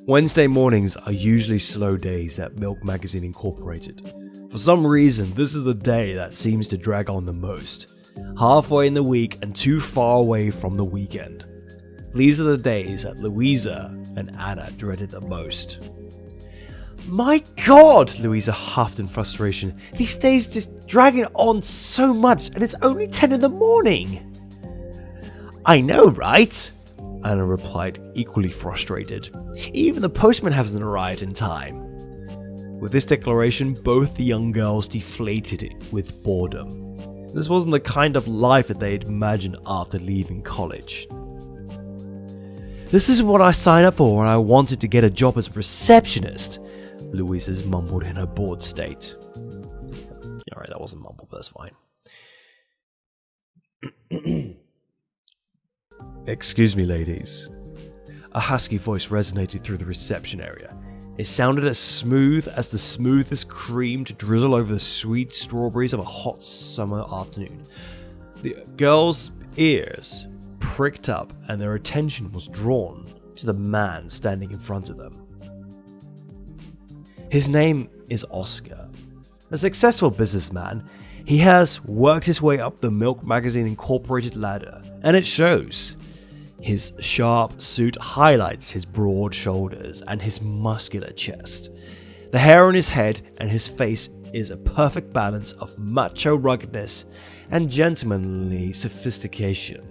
Wednesday mornings are usually slow days at Milk Magazine Incorporated. For some reason, this is the day that seems to drag on the most. Halfway in the week and too far away from the weekend. These are the days that Louisa and Anna dreaded the most. My God, Louisa huffed in frustration. These days just dragging on so much and it's only 10 in the morning. I know, right? Anna replied, equally frustrated. Even the postman hasn't arrived in time. With this declaration, both the young girls deflated with boredom. This wasn't the kind of life that they had imagined after leaving college. This is what I signed up for when I wanted to get a job as a receptionist, Louisa's mumbled in her bored state. Alright, that wasn't mumbled, but that's fine. Excuse me, ladies. A husky voice resonated through the reception area. It sounded as smooth as the smoothest cream to drizzle over the sweet strawberries of a hot summer afternoon. The girls' ears pricked up and their attention was drawn to the man standing in front of them. His name is Oscar. A successful businessman, he has worked his way up the Milk Magazine Incorporated ladder, and it shows. His sharp suit highlights his broad shoulders and his muscular chest. The hair on his head and his face is a perfect balance of macho ruggedness and gentlemanly sophistication.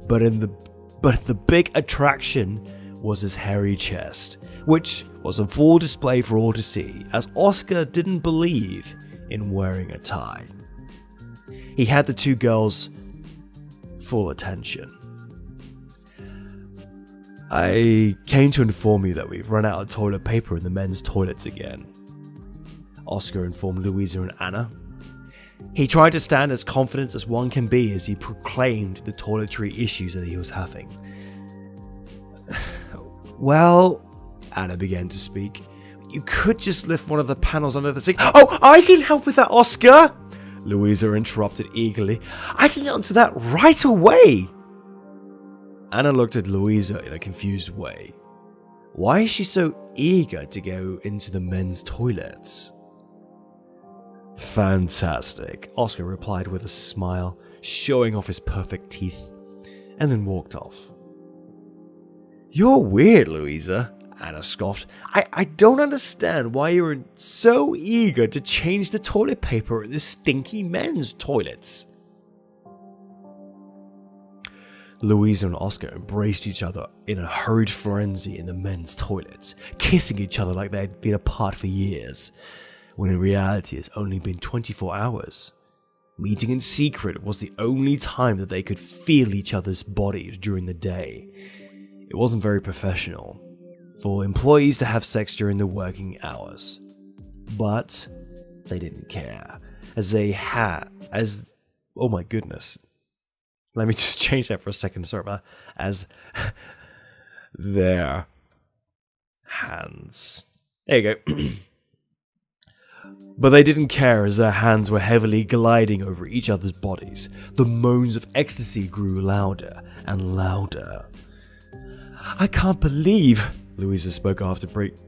But the big attraction was his hairy chest, which was on full display for all to see, as Oscar didn't believe in wearing a tie. He had the two girls' full attention. I came to inform you that we've run out of toilet paper in the men's toilets again, Oscar informed Louisa and Anna. He tried to stand as confident as one can be as he proclaimed the toiletry issues that he was having. Well, Anna began to speak. You could just lift one of the panels under the sink. Oh, I can help with that, Oscar! Louisa interrupted eagerly. I can get onto that right away! Anna looked at Louisa in a confused way. Why is she so eager to go into the men's toilets? Fantastic, Oscar replied with a smile, showing off his perfect teeth, and then walked off. You're weird, Louisa, Anna scoffed. I don't understand why you're so eager to change the toilet paper in the stinky men's toilets. Louisa and Oscar embraced each other in a hurried frenzy in the men's toilets, kissing each other like they had been apart for years, when in reality it's only been 24 hours. Meeting in secret was the only time that they could feel each other's bodies during the day. It wasn't very professional for employees to have sex during the working hours, but they didn't care, oh my goodness. Let me just change that for a second, sorry about that. As their hands. There you go. But they didn't care as their hands were heavily gliding over each other's bodies. The moans of ecstasy grew louder and louder. I can't believe, Louisa spoke after breaking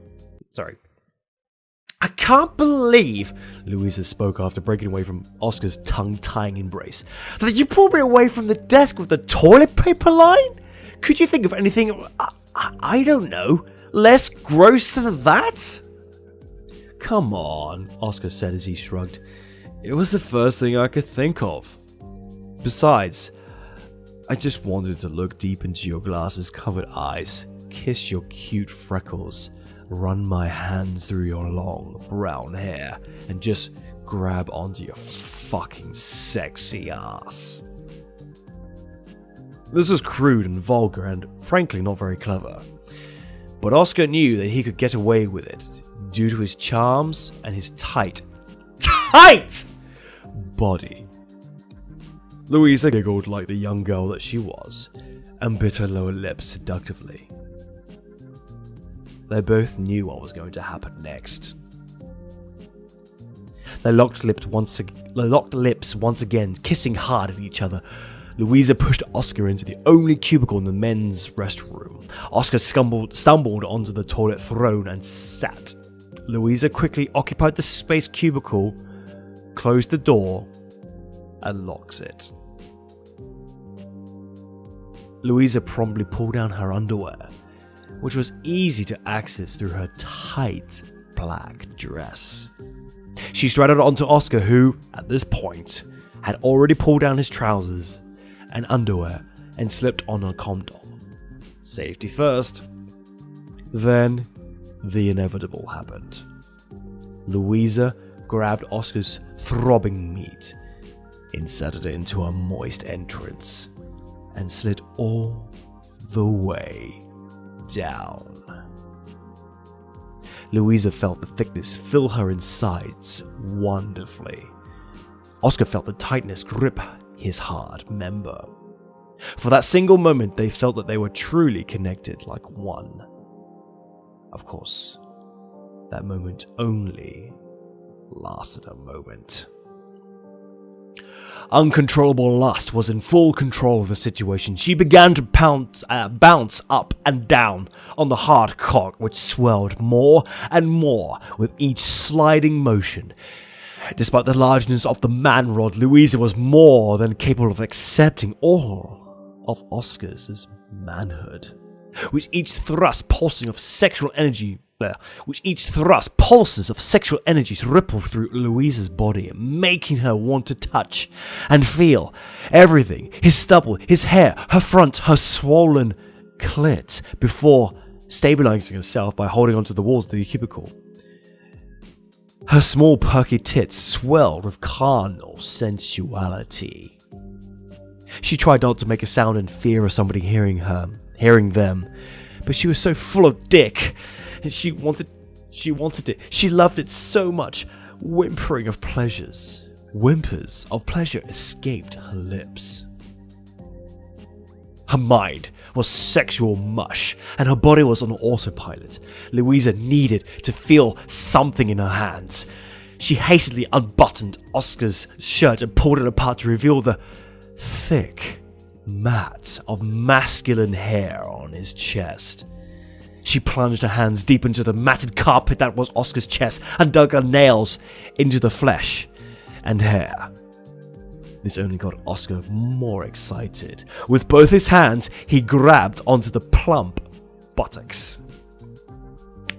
away from Oscar's tongue-tying embrace, that you pulled me away from the desk with the toilet paper line? Could you think of anything, I don't know, less gross than that? Come on, Oscar said as he shrugged. It was the first thing I could think of. Besides, I just wanted to look deep into your glasses-covered eyes, kiss your cute freckles, run my hands through your long brown hair, and just grab onto your fucking sexy ass. This was crude and vulgar and frankly not very clever. But Oscar knew that he could get away with it due to his charms and his tight body. Louisa giggled like the young girl that she was and bit her lower lip seductively. They both knew what was going to happen next. They locked lips once again, kissing hard at each other. Louisa pushed Oscar into the only cubicle in the men's restroom. Oscar stumbled onto the toilet throne and sat. Louisa quickly occupied the space cubicle, closed the door, and locks it. Louisa promptly pulled down her underwear, which was easy to access through her tight black dress. She strutted onto Oscar, who, at this point, had already pulled down his trousers and underwear and slipped on a condom. Safety first. Then, the inevitable happened. Louisa grabbed Oscar's throbbing meat, inserted it into her moist entrance, and slid all the way down. Louisa felt the thickness fill her insides wonderfully. Oscar felt the tightness grip his hard member. For that single moment, they felt that they were truly connected like one. Of course, that moment only lasted a moment. Uncontrollable lust was in full control of the situation. She began to bounce up and down on the hard cock, which swelled more and more with each sliding motion. Despite the largeness of the man rod, Louisa was more than capable of accepting all of Oscar's manhood, with each thrust pulses of sexual energies rippled through Louisa's body, making her want to touch and feel everything: his stubble, his hair, her front, her swollen clit, before stabilizing herself by holding onto the walls of the cubicle. Her small perky tits swelled with carnal sensuality. She tried not to make a sound in fear of somebody hearing them, but she was so full of dick. She wanted it. She loved it so much. Whimpers of pleasure escaped her lips. Her mind was sexual mush, and her body was on autopilot. Louisa needed to feel something in her hands. She hastily unbuttoned Oscar's shirt and pulled it apart to reveal the thick mat of masculine hair on his chest. She plunged her hands deep into the matted carpet that was Oscar's chest and dug her nails into the flesh and hair. This only got Oscar more excited. With both his hands, he grabbed onto the plump buttocks.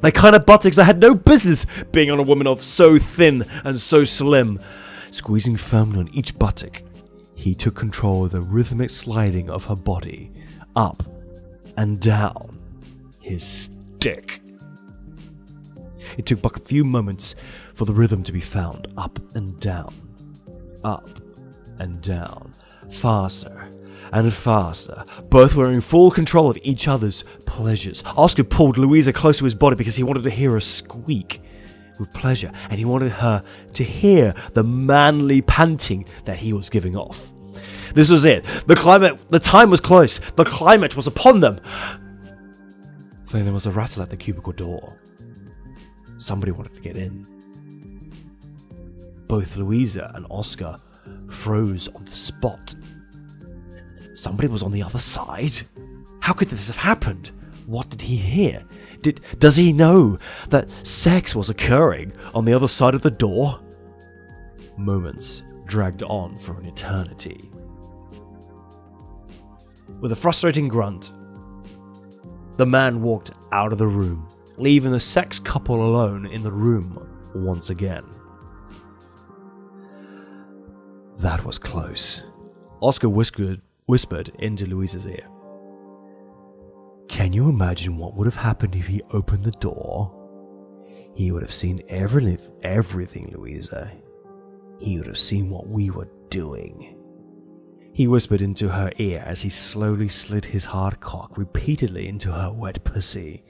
The kind of buttocks that had no business being on a woman of so thin and so slim. Squeezing firmly on each buttock, he took control of the rhythmic sliding of her body, up and down his dick. It took but a few moments for the rhythm to be found. Up and down, faster and faster. Both were in full control of each other's pleasures. Oscar pulled Louisa close to his body because he wanted to hear her squeak with pleasure, and he wanted her to hear the manly panting that he was giving off. This was it. The time was close. The climate was upon them. Then there was a rattle at the cubicle door. Somebody wanted to get in. Both Louisa and Oscar froze on the spot. Somebody was on the other side? How could this have happened? What did he hear? Does he know that sex was occurring on the other side of the door? Moments dragged on for an eternity. With a frustrating grunt, the man walked out of the room, leaving the sex couple alone in the room once again. That was close. Oscar whispered into Louisa's ear. Can you imagine what would have happened if he opened the door? He would have seen everything, Louisa. He would have seen what we were doing. He whispered into her ear as he slowly slid his hard cock repeatedly into her wet pussy.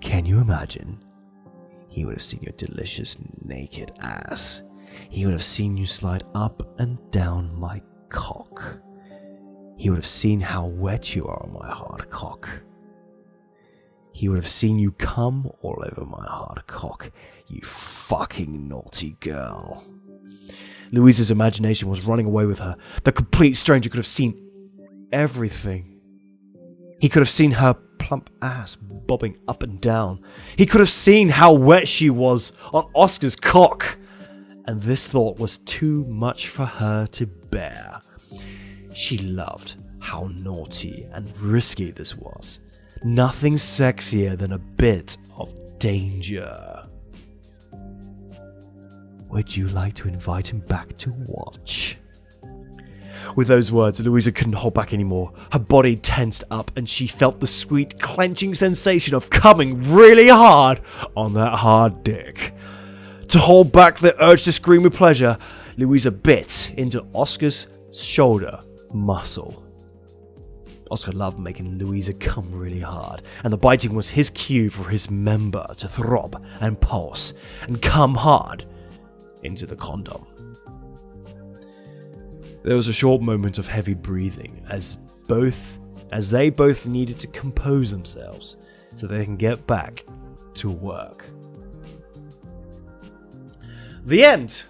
Can you imagine? He would have seen your delicious naked ass. He would have seen you slide up and down my cock. He would have seen how wet you are on my hard cock. he would have seen you come all over my hard cock, you fucking naughty girl. Louisa's imagination was running away with her. The complete stranger could have seen everything. He could have seen her plump ass bobbing up and down. He could have seen how wet she was on Oscar's cock. And this thought was too much for her to bear. She loved how naughty and risky this was. Nothing sexier than a bit of danger. Would you like to invite him back to watch? With those words, Louisa couldn't hold back anymore. Her body tensed up and she felt the sweet clenching sensation of coming really hard on that hard dick. To hold back the urge to scream with pleasure, Louisa bit into Oscar's shoulder muscle. Oscar loved making Louisa come really hard, and the biting was his cue for his member to throb and pulse and come hard into the condom. There was a short moment of heavy breathing as they both needed to compose themselves so they can get back to work. The end.